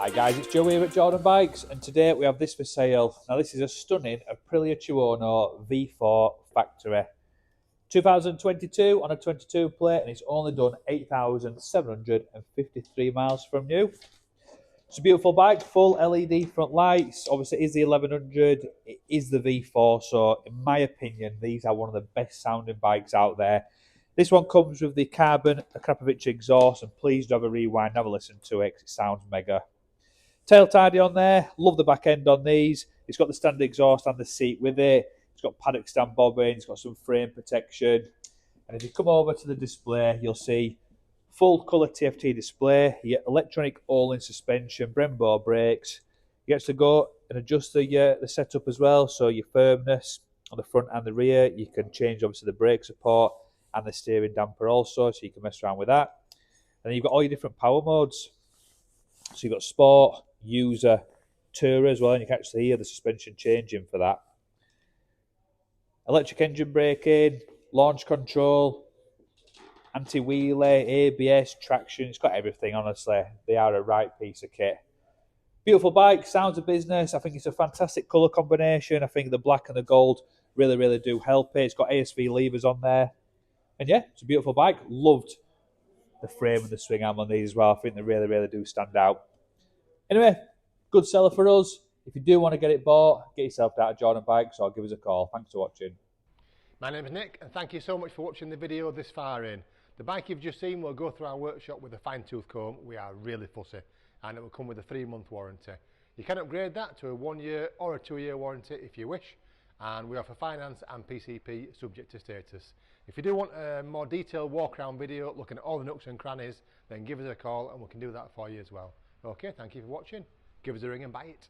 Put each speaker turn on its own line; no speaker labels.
Hi guys, it's Joe here at Jordan Bikes, and today we have this for sale. Now this is a stunning Aprilia Tuono V4 factory. 2022 on a 22 plate, and it's only done 8,753 miles from new. It's a beautiful bike, full LED front lights. Obviously it is the 1100, it is the V4, so in my opinion these are one of the best sounding bikes out there. This one comes with the carbon Akrapovic exhaust, and please do have a rewind, have a listen to it because it sounds mega. Tail tidy on there, love the back end on these. It's got the standard exhaust and the seat with it. It's got paddock stand bobbins, it's got some frame protection. And if you come over to the display, you'll see full colour TFT display. You get electronic Ohlins suspension, Brembo brakes. You get to go and adjust the setup as well, so your firmness on the front and the rear. You can change obviously the brake support and the steering damper also, so you can mess around with that. And then you've got all your different power modes. So you've got sport, user, tourer as well, and you can actually hear the suspension changing for that. Electric engine braking, launch control, anti-wheelie, ABS, traction. It's got everything, honestly. They are a right piece of kit. Beautiful bike, sounds of business. I think it's a fantastic colour combination. I think the black and the gold really do help it. It's got ASV levers on there. And yeah, it's a beautiful bike. Loved the frame and the swing arm on these as well. I think they really do stand out. Anyway, good seller for us. If you do want to get it bought, get yourself down to Jordan Bikes or give us a call. Thanks for watching.
My name is Nick, and thank you so much for watching the video this far in. The bike you've just seen will go through our workshop with a fine-tooth comb. We are really fussy, and it will come with a 3-month warranty. You can upgrade that to a 1-year or a 2-year warranty if you wish, and we offer finance and PCP subject to status. If you do want a more detailed walk-around video looking at all the nooks and crannies, then give us a call and we can do that for you as well. Okay, thank you for watching. Give us a ring and buy it.